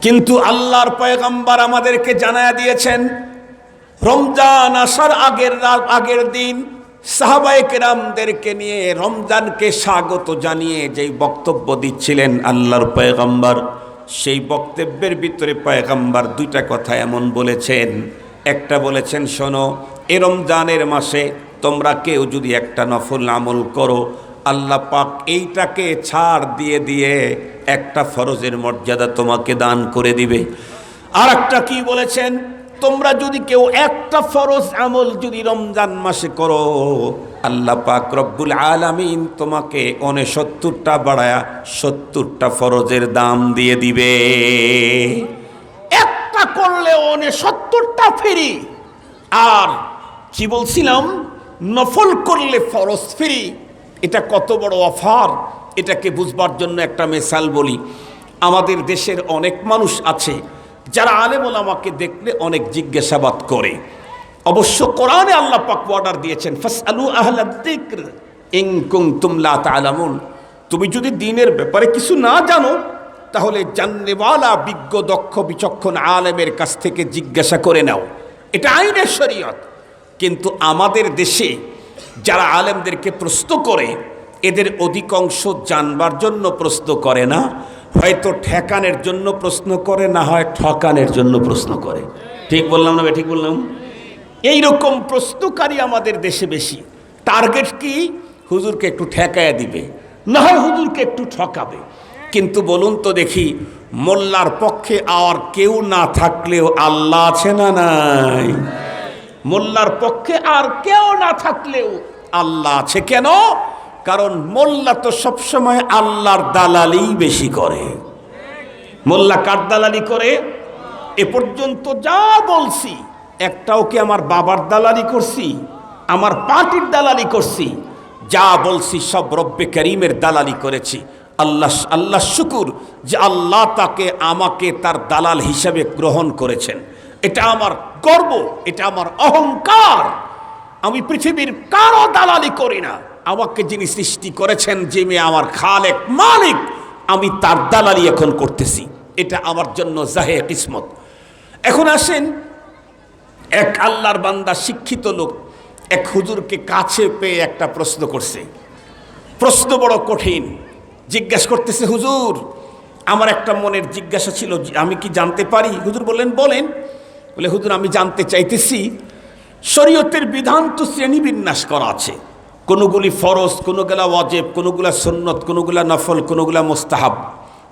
A: কিন্তু আল্লাহর পয়গম্বর আমাদেরকে জানায়া দিয়েছেন, রমজান আসার আগের দিন সাহাবায়ে কেরামদেরকে নিয়ে রমজানকে স্বাগত জানিয়ে যেই বক্তব্য দিচ্ছিলেন আল্লাহর পয়গম্বর, সেই বক্তব্যের ভিতরে পয়গম্বর 2টা কথা এমন বলেছেন। একটা বলেছেন, শোনো, এ রমজানের মাসে তোমরা কেউ যদি একটা নফল আমল করো, আল্লাহ পাক এইটাকে ছাড় দিয়ে দিয়ে একটা ফরজের মর্যাদা তোমাকে দান করে দিবে। আর একটা কি বলেছেন, তোমরা যদি কেউ একটা ফরজ আমল যদি রমজান মাসে করো, আল্লাহ পাক রব্বুল আলামিন তোমাকে 69টা বাড়ায়া 70টা ফরজের দাম দিয়ে দিবে। একটা করলে 69টা ফ্রি। আর কি বলছিলাম? নফল করলে ফরজ ফ্রি। এটা কত বড় অফার! এটাকে বুঝবার জন্য একটা মিসাল বলি। আমাদের দেশের অনেক মানুষ আছে যারা আলেম ওলামাকে দেখলে অনেক জিজ্ঞাসাবাদ করে। অবশ্য কোরআনে আল্লাহ পাক অর্ডার দিয়েছেন, ফাসআলু আহলাদ যিকর ইন কুনতুম লা তা'লামুন। তুমি যদি দ্বীনের ব্যাপারে কিছু না জানো, তাহলে জাননেওয়ালা বিজ্ঞ দক্ষ বিচক্ষণ আলেমের কাছ থেকে জিজ্ঞাসা করে নাও। এটা আইনের শরীয়ত। কিন্তু আমাদের দেশে যারা আলেমদেরকে প্রশ্ন করে, এদের অধিকাংশ জানবার জন্য প্রশ্ন করে না, হয়তো ঠেকানের জন্য প্রশ্ন করে, না হয় ঠকানের জন্য প্রশ্ন করে। ঠিক বললাম না? ঠিক বললাম? এইরকম প্রশ্নকারী আমাদের দেশে বেশি। টার্গেট কি? হুজুরকে একটু ঠেকায়া দিবে, না হয় হুজুরকে একটু ঠকাবে। কিন্তু বলুন তো দেখি, মোল্লার পক্ষে আর কেউ না থাকলেও আল্লাহ আছে না নাই? মোল্লার পক্ষে আর কেউ না থাকলেও আল্লাহ আছে। কেন? কারণ মোল্লা তো সবসময় আল্লাহর দালালি বেশি করে। মোল্লা কার দালালি করে? এ পর্যন্ত যা বলছি, একটাও কি আমার বাবার দালালি করছি, আমার পার্টির দালালি করছি? যা বলছি সব রব্বে করিমের দালালি করেছি। আল্লাহ শুকুর যে আল্লাহ তাকে আমাকে তার দালাল হিসাবে গ্রহণ করেছেন। এটা আমার গর্ব, এটা আমার অহংকার। আমি পৃথিবীর কারো দালালি করি না,
B: আমাকে যিনি সৃষ্টি করেছেন, যিনি আমার খালেক মালিক, আমি তার দালালি এখন করতেছি, এটা আমার জন্য জাহে কিসমত। এখন আসেন, এক আল্লাহর বান্দা শিক্ষিত লোক এক হুজুরকে কাছে পেয়ে একটা প্রশ্ন করছে। প্রশ্ন বড় কঠিন। জিজ্ঞাসা করতেছে, হুজুর আমার একটা মনের জিজ্ঞাসা ছিল, আমি কি জানতে পারি? হুজুর বললেন, বলেন। বলে, হুজুর আমি জানতে চাইতেছি, শরীয়তের বিধান তো শ্রেণীবিন্যাস করা আছে, কোনোগুলি ফরজ, কোনোগুলা ওয়াজিব, কোনোগুলা সুন্নত, কোনোগুলা নফল, কোনোগুলা মুস্তাহাব।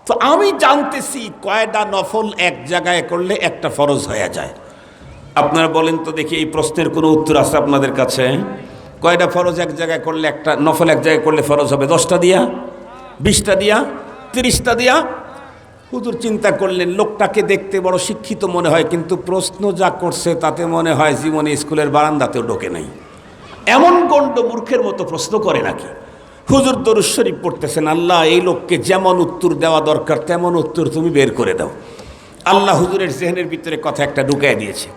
B: তো আমি জানতেছি কয়টা নফল এক জায়গায় করলে একটা ফরজ হয়ে যায়। আপনারা বলেন তো দেখি, এই প্রশ্নের কোনো উত্তর আছে আপনাদের কাছে? কয়টা ফরজ এক জায়গায় করলে একটা নফল এক জায়গায় করলে ফরজ হবে? 10টা দিয়া, 20টা দিয়া, 30টা দিয়া? হুজুর চিন্তা করলেন, লোকটাকে দেখতে বড় শিক্ষিত মনে হয়, কিন্তু প্রশ্ন যা করছে তাতে মনে হয় জীবনে স্কুলের বারান্দাতেও ঢোকে নাই। এমন গণ্ড মূর্খের মতো প্রশ্ন করে নাকি? হুজুর দরুদ শরীফ পড়তেছেন, আল্লাহ এই লোককে যেমন উত্তর দেওয়া দরকার তেমন উত্তর তুমি বের করে দাও। আল্লাহ হুজুরের জেহেনের ভিতরে কথা একটা ঢুকাই দিয়েছে।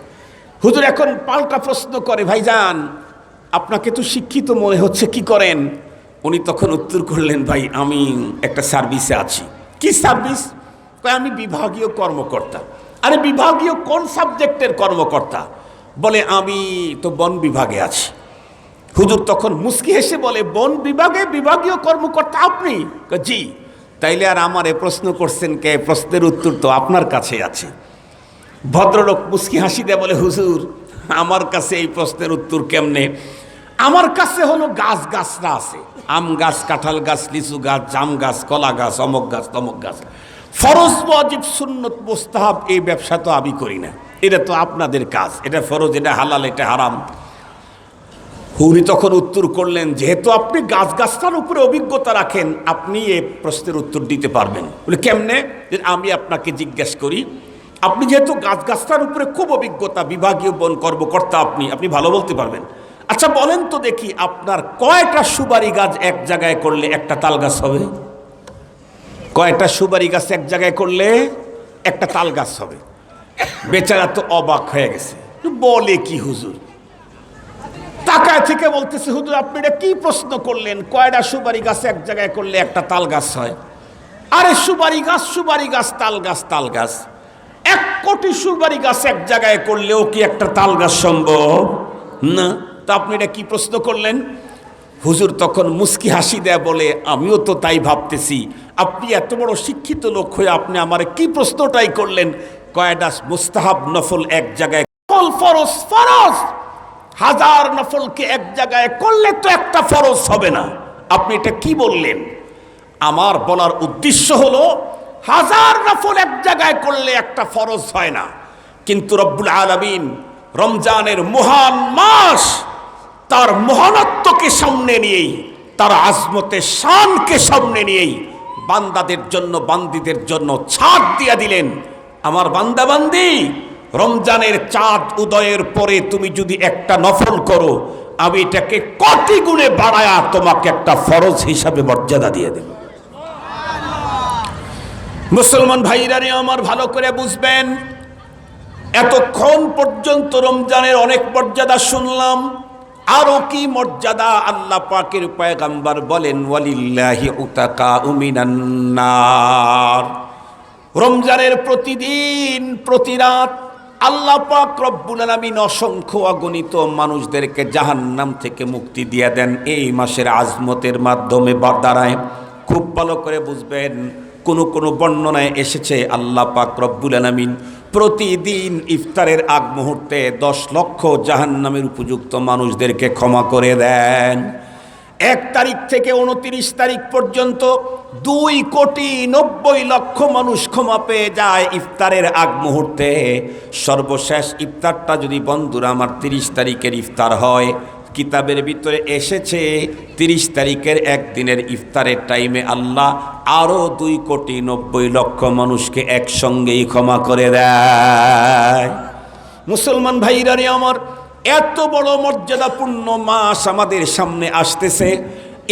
B: হুজুর এখন পাল্টা প্রশ্ন করে, ভাইজান আপনাকে তো শিক্ষিত মনে হচ্ছে, কি করেন? উনি তখন উত্তর করলেন, ভাই আমি একটা সার্ভিসে আছি। কি সার্ভিস? আমি বিভাগীয় কর্মকর্তা। আরে বিভাগীয় কোন সাবজেক্টের কর্মকর্তা? বলে, আমি তো বন বিভাগে আছি। হুজুর তখন মুস্কি হেসে বলে, বন বিভাগে বিভাগীয় কর্মকর্তা আপনি? জি। তাইলে আর আমার এ প্রশ্ন করছেন কে? প্রশ্নের উত্তর তো আপনার কাছে আছে। ভদ্রলোক মুস্কি হাসি দেয়, বলে, হুজুর আমার কাছে এই প্রশ্নের উত্তর কেমনে? আমার কাছে হলো গাছ গাছরা আছে, আম গাছ, কাঁঠাল গাছ, লিচু গাছ, জাম গাছ, কলা গাছ, অমক গাছ, তমক গাছ। ফরজ ওয়াজিব সুন্নত মুস্তাহাব এই ব্যবসা তো আমি করি না, এটা তো আপনাদের কাজ। এটা ফরজ, এটা হালাল, এটা হারাম। উনি তখন উত্তর করলেন, যেহেতু আপনি গাছ গাছটার উপরে অভিজ্ঞতা রাখেন, আপনি এই প্রশ্নের উত্তর দিতে পারবেন। বলে, কেমনে? আমি আপনাকে জিজ্ঞেস করি, আপনি যেহেতু গাছ গাছটার উপরে খুব অভিজ্ঞতা, বিভাগীয় বন কর্মকর্তা আপনি ভালো বলতে পারবেন। আচ্ছা বলেন তো দেখি, আপনার কয়টা সুপারি গাছ এক জায়গায় করলে একটা তাল গাছ হবে? কয়টা সুপারি গাছ এক জায়গায় করলে একটা তাল গাছ হবে? বেচারা তো অবাক হয়ে গেছে, বলে কি হুজুর? তাকায় থেকে বলতেছে, হুজুর আপনি এটা কি প্রশ্ন করলেন? কয়টা সুপারি গাছ এক জায়গায় করলে একটা তাল গাছ হয়? আরে সুপারি গাছ, সুপারি গাছ, তাল গাছ, তাল গাছ। 1 কোটি সুপারি গাছ এক জায়গায় করলেও কি একটা তাল গাছ সম্ভব না? তা আপনি এটা কি প্রশ্ন করলেন? হুজুর তখন মুস্কি হাসি দেয়, বলে, আমিও তো তাই ভাবতেছি, আপনি এত বড় শিক্ষিত লোক হয়ে আপনি আমারে কি প্রশ্নটাই করলেন? কয়টা মুস্তাহাব নফল এক জায়গায়, ফরজ ফরজ 1000 নফলকে এক জায়গায় করলে তো একটা ফরজ হবে না। আপনি এটা কি বললেন? আমার বলার উদ্দেশ্য হলো, 1000 নফল এক জায়গায় করলে একটা ফরজ হয় না, কিন্তু রব্বুল আলামিন রমজানের মহান মাস, তার মহানত্বকে সামনে নিয়েই, তার আজমতের শানকে সামনে নিয়েই বান্দাদের জন্য, বান্দীদের জন্য ছাড় দিয়া দিলেন। আমার বান্দা বান্দি, রমজানের চাঁদ উদয়ের পরে তুমি যদি একটা নফল করো, আমি এটাকে কোটি গুণে বাড়ায়া তোমাকে একটা ফরজ হিসাবে মর্যাদা দিয়ে দেব। মুসলমান ভাইরা আমার ভালো করে বুঝবেন, এতক্ষণ পর্যন্ত রমজানের অনেক মর্যাদা শুনলাম, আরো কি মর্যাদা আল্লাহ পাকের পয়গম্বর বলেন, ওয়ালিল্লাহি উতাকাউ মিনান নার। রমজানের প্রতিদিন প্রতি রাত আল্লাহ পাক রব্বুল আলামিন অসংখ্য অগণিত মানুষদেরকে জাহান্নাম থেকে মুক্তি দিয়ে দেন এই মাসের আজমতের মাধ্যমে দ্বারায়। খুব ভালো করে বুঝবেন, কোন কোন বর্ণনায় এসেছে আল্লাহ পাক রব্বুল আলামিন প্রতিদিন ইফতারের আগ মুহূর্তে 10 লক্ষ জাহান্নামের উপযুক্ত মানুষদেরকে ক্ষমা করে দেন। 1 তারিখ থেকে 29 তারিখ পর্যন্ত 2,90,00,000 মানুষ ক্ষমা পেয়ে যায় ইফতারের আগ মুহূর্তে। সর্বশেষ ইফতারটা যদি বন্ধুরা আমার 30 তারিখের ইফতার হয়, কিতাবের ভিতরে এসেছে 30 তারিখের একদিনের ইফতারের টাইমে আল্লাহ আরো 2,90,00,000 মানুষকে একসঙ্গেই ক্ষমা করে দেয়। মুসলমান ভাইরা আমার, এত বড় মর্যাদাপূর্ণ মাস আমাদের সামনে আসতেছে।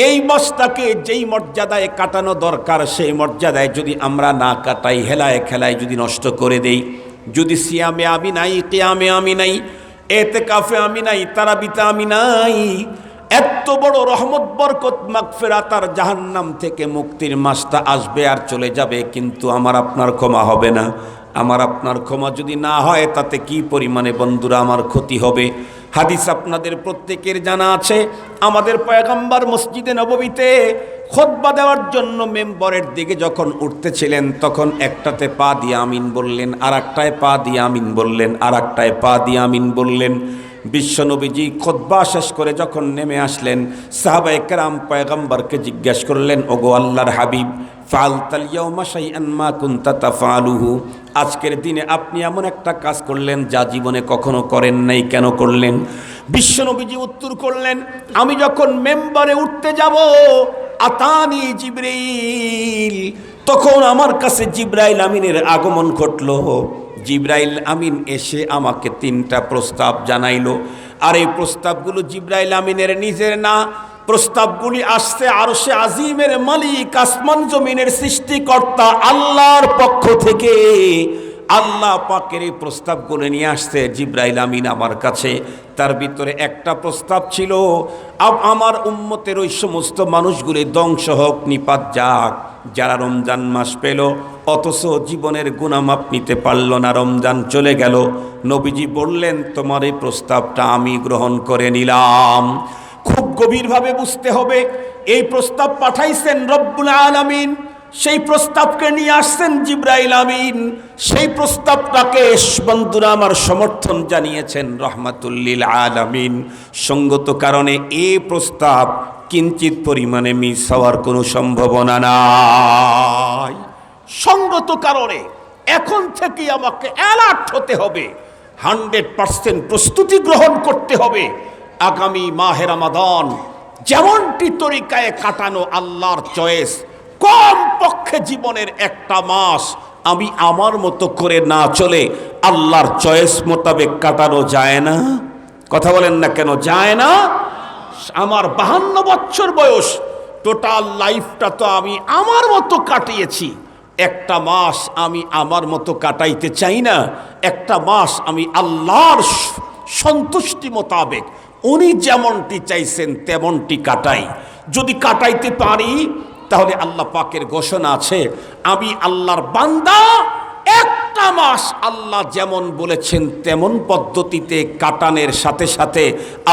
B: এই মাসটাকে যেই মর্যাদায় কাটানো দরকার, সেই মর্যাদায় যদি আমরা না কাটাই, হেলায় খেলায় যদি নষ্ট করে দেই, যদি সিয়ামে আমি নাই, কিয়ামে আমি নাই, এতেকাফে আমি নাই, তারাবিতে আমি নাই, এত বড় রহমত বরকত মাগফিরাত আর জাহান্নাম থেকে মুক্তির মাসটা আসবে আর চলে যাবে, কিন্তু আমার আপনার ক্ষমা হবে না। আমার আপনার ক্ষমা যদি না হয় তাতে কি পরিমাণে বন্ধুরা আমার ক্ষতি হবে। হাদিস আপনাদের প্রত্যেকের জানা আছে, আমাদের পয়গম্বর মসজিদে নববীতে খুতবা দেওয়ার জন্য মেম্বরের দিকে যখন উঠতেছিলেন, তখন একটাতে পা দিয়ে আমিন বললেন, আর একটায় পা দিয়ে আমিন বললেন, আর একটায় পা দিয়ে আমিন বললেন। বিশ্বনবীজি খুতবা শেষ করে যখন নেমে আসলেন, সাহাবায়ে কেরাম পয়গম্বরকে জিজ্ঞেস করলেন, ওগো আল্লাহর হাবিব, ফাআলতাল ইয়াওমা শাইআন মা কুনতা তাফআলুহু, আজকের দিনে আপনি এমন একটা কাজ করলেন যা জীবনে কখনো করেন নাই, কেন করলেন? বিশ্বনবীজি উত্তর করলেন, আমি যখন মেম্বারে উঠতে যাব, আতানি জিবরাইল, তখন আমার কাছে জিবরাইল আমিনের আগমন ঘটল। জিবরাইল আমিন এসে আমাকে 3টা প্রস্তাব জানাইল। আর এই প্রস্তাবগুলো জিবরাইল আমিনের নিজের না, প্রস্তাবগুলি আসছে আরশে আজিমের মালিক, আসমান জমিনের সৃষ্টিকর্তা আল্লাহর পক্ষ থেকে। আল্লাহ পাকের এই প্রস্তাবগুলো নিয়ে আসছে জিবরাইল আমিন আমার কাছে। তার ভিতরে একটা প্রস্তাব ছিল, আমার উম্মতের ওই সমস্ত মানুষগুলি ধ্বংস হোক, নিপাত যাক, যারা রমজান মাস পেল অথচ জীবনের গুনাহ মাপ নিতে পারল না, রমজান চলে গেল। নবীজি বললেন, তোমার এই প্রস্তাবটা আমি গ্রহণ করে নিলাম। খুব গভীরভাবে বুঝতে হবে, এই প্রস্তাব পাঠাইছেন রব্বুল আলামিন, সেই প্রস্তাবকে নিয়ে আসছেন জিবরাইল আমিন, সেই প্রস্তাবটাকে বন্ধুরা আমার সমর্থন জানিয়েছেন রহমাতুল্লিল আলামিন। সঙ্গত কারণে এই প্রস্তাব কিঞ্চিত পরিমাণে মিস হওয়ার কোনো সম্ভাবনা নাই। সঙ্গত কারণে এখন থেকে আমাকে অ্যালার্ট হতে হবে, 100% প্রস্তুতি গ্রহণ করতে হবে। আগামী মাহে রমাদান যেমনটি তরিকায় কাটানো আল্লাহর চয়েস, কম পক্ষে জীবনের একটা মাস আমি আমার মতো করে না চলে আল্লাহর চয়েস মোতাবেক কাটানো যায় না? কথা বলেন না কেন যায় না? আমার 52 বছর বয়স, টোটাল লাইফটা তো আমি আমার মতো কাটিয়েছি। একটা মাস আমি আমার মতো কাটাইতে চাই না, একটা মাস আমি আল্লাহর সন্তুষ্টি মোতাবেক উনি যেমনটি চাইছেন তেমনটি কাটাই। যদি কাটাইতে পারি তাহলে আল্লাহ পাকের ঘোষণা আছে, আমি আল্লাহর বান্দা, একটা মাস আল্লাহ যেমন বলেছেন তেমন পদ্ধতিতে কাটানোর সাথে সাথে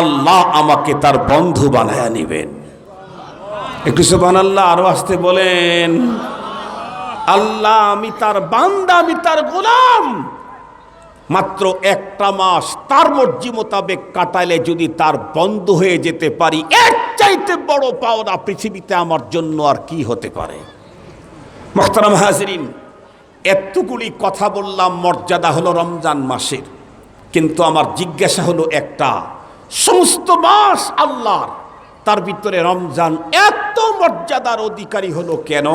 B: আল্লাহ আমাকে তার বন্ধু বানায়া নেবেন। একটু সুবহানাল্লাহ আরো আসতে বলেন। আল্লাহ আমি তার বান্দা, আমি তার গোলাম, মাত্র একটা মাস তার মর্জি মোতাবেক কাটাইলে যদি তার বন্ধু হয়ে যেতে পারি, এর চাইতে বড় পাওনা পৃথিবীতে আমার জন্য আর কি হতে পারে? মুহতারাম হাজিরিন, এতগুলি কথা বললাম, মর্যাদা হলো রমজান মাসের, কিন্তু আমার জিজ্ঞাসা হলো একটা, সমস্ত মাস আল্লাহর, তার ভিতরে রমজান এত মর্যাদার অধিকারী হলো কেন?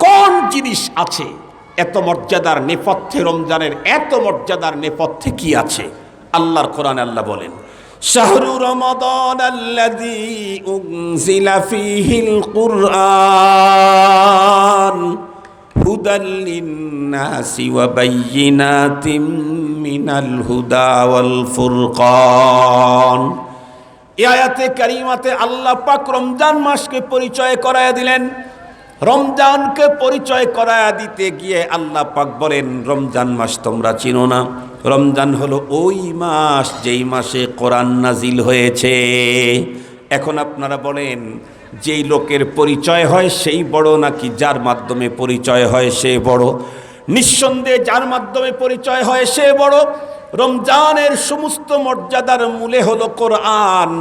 B: কোন জিনিস আছে এত মর্যাদার নেপথ্যে? রমজানের এত মর্যাদার নেপথ্যে কি আছে? আল্লাহর কোরআনে আল্লাহ বলেন, শাহরু রমাদান আল্লাযী উনজিলা ফীহিল কুরআন হুদাল লিন্নাসি ওয়া বাইয়িনাতিম মিনাল হুদা ওয়াল ফুরকান। এই আয়াতে কারিমাতে আল্লাহ পাক রমজান মাসকে পরিচয় করায়া দিলেন। রমজানকে পরিচয় করায়া দিতে গিয়ে আল্লাহ পাক বলেন, রমজান মাস তোমরা চিনো না? রমজান হলো ওই মাস যেই মাসে কোরআন নাজিল হয়েছে। এখন আপনারা বলেন, যেই লোকের পরিচয় হয় সেই বড় নাকি যার মাধ্যমে পরিচয় হয় সে বড়? নিঃসন্দেহে যার মাধ্যমে পরিচয় হয় সে বড়। রমজানের সমস্ত মর্যাদার মূলে হলো কোরআন।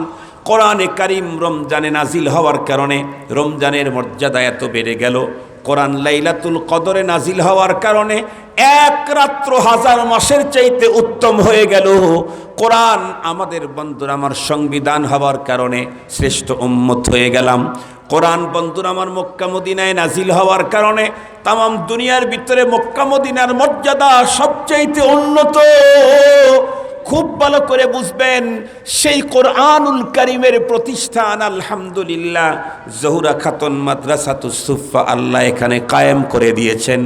B: কোরআনে কারিম রমজানে নাজিল হওয়ার কারণে রমজানের মর্যাদা এত বেড়ে গেল। কোরআন লাইলাতুল কদরে নাজিল হওয়ার কারণে এক রাত্র 1000 মাসের চাইতে উত্তম হয়ে গেল। কোরআন আমাদের বন্ধুরা আমার সংবিধান হওয়ার কারণে শ্রেষ্ঠ উম্মত হয়ে গেলাম। কোরআন বন্ধুরা আমার মক্কা মদিনায় নাজিল হওয়ার কারণে তামাম দুনিয়ার ভিতরে মক্কা মদিনার মর্যাদা সবচাইতে উন্নত। খুব ভালো করে বুঝবেন, সেই কোরআনুল কারীমের প্রতিষ্ঠান আলহামদুলিল্লাহ জহুরা খাতুন মাদ্রাসাতুস সুফা আল্লাহ এখানে কায়েম করে দিয়েছেন।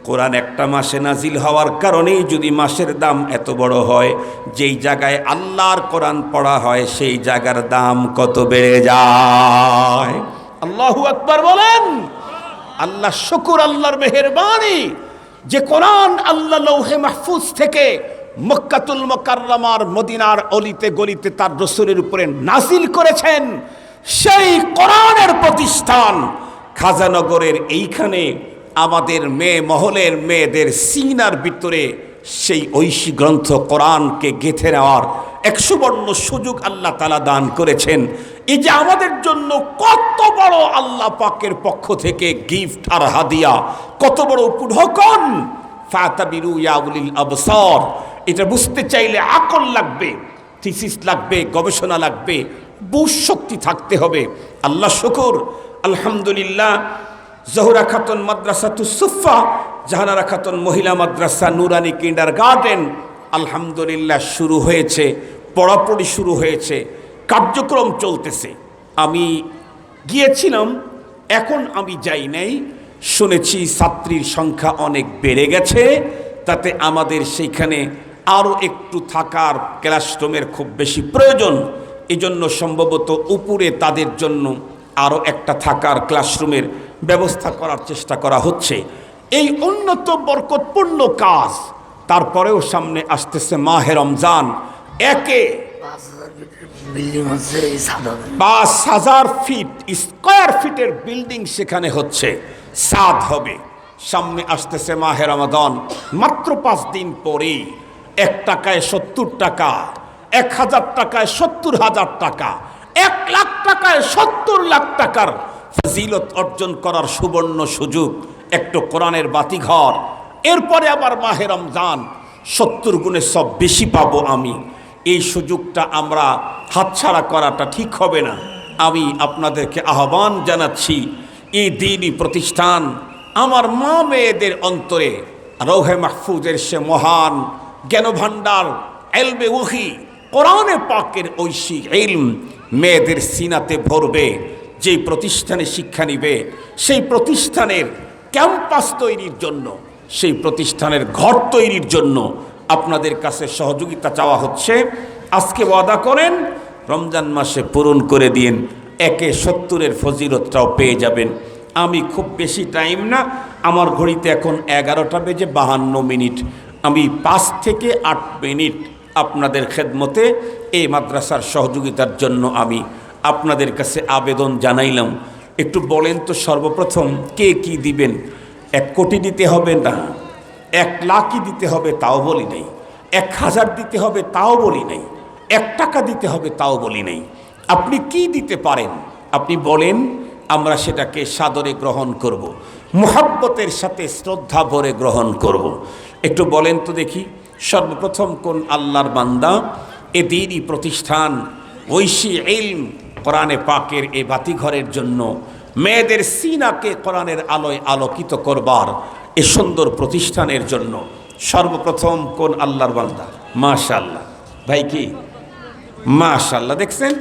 B: কোরআন একটা মাসে নাজিল হওয়ার কারণেই যদি মাসের দাম এত বড় হয়, যেই জায়গায় আল্লাহর কোরআন পড়া হয় সেই জায়গার দাম কত বেড়ে যায়। আল্লাহু আকবার বলেন। আল্লাহ শুকর, আল্লাহর মেহেরবানি যে কোরআন আল্লাহ লৌহে মাহফুজ থেকে মক্কাতুল মুকাররমার মদিনার অলিতে গলিতে তার রাসূলের উপরে নাজিল করেছেন। সেই কোরআনের প্রতিষ্ঠান খাজানগরের এইখানে আমাদের মেয়ে মহলের মেয়েদের সিনার ভিতরে সেই ঐশী গ্রন্থ কোরআনকে গেঁথে নেওয়ার এক সুবর্ণ সুযোগ আল্লাহ তাআলা দান করেছেন। এই যে আমাদের জন্য কত বড় আল্লাহ পাকের পক্ষ থেকে গিফট আর হাদিয়া, কত বড় উপঢৌকন। ফাতাবিরু ইয়া উলিল আবসার। এটা বুঝতে চাইলে আকল লাগবে, থিসিস লাগবে, গবেষণা লাগবে, বুঝশক্তি থাকতে হবে। আল্লাহ শুকর, আলহামদুলিল্লাহ। জহুরা খাতুন মাদ্রাসাতুস সুফা, জাহানারা খাতুন মহিলা মাদ্রাসা, নুরানি কিন্ডার গার্ডেন আলহামদুলিল্লাহ শুরু হয়েছে, পড়াপড়ি শুরু হয়েছে, কার্যক্রম চলতেছে। আমি গিয়েছিলাম, এখন আমি যাই নাই, শুনেছি ছাত্রীর সংখ্যা অনেক বেড়ে গেছে, তাতে আমাদের সেইখানে আরও একটু থাকার ক্লাসরুমের খুব বেশি প্রয়োজন। এজন্য সম্ভবত উপরে তাদের জন্য আরও একটা থাকার ক্লাসরুমের ব্যবস্থা করার চেষ্টা করা হচ্ছে। এই উন্নত বরকতপূর্ণ কাজ, তারপরেও সামনে আসতেছে মাহে রমজান। ৫,০০০ ফিট স্কয়ার ফিটের বিল্ডিং সেখানে হচ্ছে, সাদ হবে। সামনে আসতেছে মাহে রমাদান, মাত্র 5 দিন পরেই 1 টাকায় 70 টাকা, 1000 টাকায় 70,000 টাকা, 1 লাখ টাকায় 70 লাখ টাকার ফজিলত অর্জন করার সুবর্ণ সুযোগ, একটু কোরআনের বাতিঘর। এরপরে আবার মাহে রমজান, 70 গুণে সব বেশি পাবো আমি। এই সুযোগটা আমরা হাতছাড়া করাটা ঠিক হবে না। আমি আপনাদেরকে আহ্বান জানাচ্ছি, এই দ্বীনি প্রতিষ্ঠান আমার মা মেয়েদের অন্তরে রৌহে মাহফুজের সে মহান জ্ঞানভাণ্ডার এলবে ওহি কোরআনে পাকের ঐশী ইলম মেয়েদের সিনাতে ভরবে। যেই প্রতিষ্ঠানে শিক্ষা নিবে, সেই প্রতিষ্ঠানের ক্যাম্পাস তৈরির জন্য, সেই প্রতিষ্ঠানের ঘর তৈরির জন্য আপনাদের কাছে সহযোগিতা চাওয়া হচ্ছে। আজকে ওয়াদা করেন, রমজান মাসে পূরণ করে দিন, 1/70 ফজিলতটাও পেয়ে যাবেন। আমি খুব বেশি টাইম না, আমার ঘড়িতে এখন 11টা বেজে 52 মিনিট। আমি 5 থেকে 8 মিনিট আপনাদের খেদমতে এই মাদ্রাসার সহযোগিতার জন্য আমি আপনাদের কাছে আবেদন জানাইলাম। একটু বলেন তো সর্বপ্রথম কে কি দিবেন? 1 কোটি দিতে হবে না, 1 লাখই দিতে হবে তাও বলি নাই, 1000 দিতে হবে তাও বলি নাই, 1 টাকা দিতে হবে তাও বলি নাই। আপনি কি দিতে পারেন আপনি বলেন, আমরা সেটাকে সাদরে গ্রহণ করব, মুহাব্বতের সাথে শ্রদ্ধা ভরে গ্রহণ করব। একটু বলেন তো দেখি, সর্বপ্রথম কোন আল্লাহর বান্দা এ দ্বীনি প্রতিষ্ঠান ঐশী ইলম কোরআনে পাকের এই বাতিঘরের জন্য, মেয়েদের সিনাকে কোরআনের আলোয় আলোকিত করবার এ সুন্দর প্রতিষ্ঠানের জন্য সর্বপ্রথম কোন আল্লাহর বান্দা? মাশাআল্লাহ ভাই, কি মাশাআল্লাহ, দেখছেন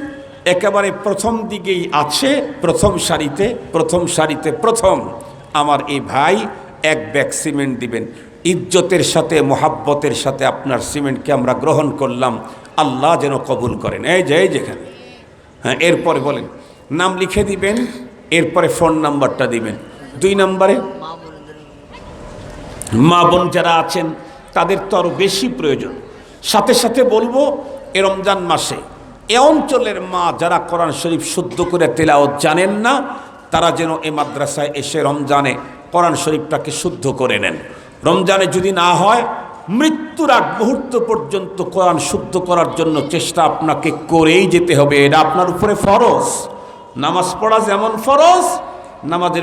B: একেবারে প্রথম দিকেই আছে, প্রথম সারিতে প্রথম আমার এই ভাই 1 ব্যাগ সিমেন্ট দিবেন। ইজ্জতের সাথে মোহাব্বতের সাথে আপনার সিমেন্টকে আমরা গ্রহণ করলাম, আল্লাহ যেন কবুল করেন। এই যেখানে, হ্যাঁ, এরপরে বলেন নাম লিখে দিবেন, এরপরে ফোন নাম্বারটা দিবেন। 2 নম্বরে মা বোন যারা আছেন তাদের তো আরও বেশি প্রয়োজন। সাথে সাথে বলবো, এ রমজান মাসে এ অঞ্চলের মা যারা কোরআন শরীফ শুদ্ধ করে তেলাওয়াত জানেন না, তারা যেন এ মাদ্রাসায় এসে রমজানে কোরআন শরীফটাকে শুদ্ধ করে নেন। রমজানে যদি না হয়, মৃত্যুর আগ মুহূর্ত পর্যন্ত কোরআন শুদ্ধ করার জন্য চেষ্টা আপনাকে করেই যেতে হবে। এটা আপনার উপরে ফরজ। নামাজ পড়া যেমন ফরজ, নামাজের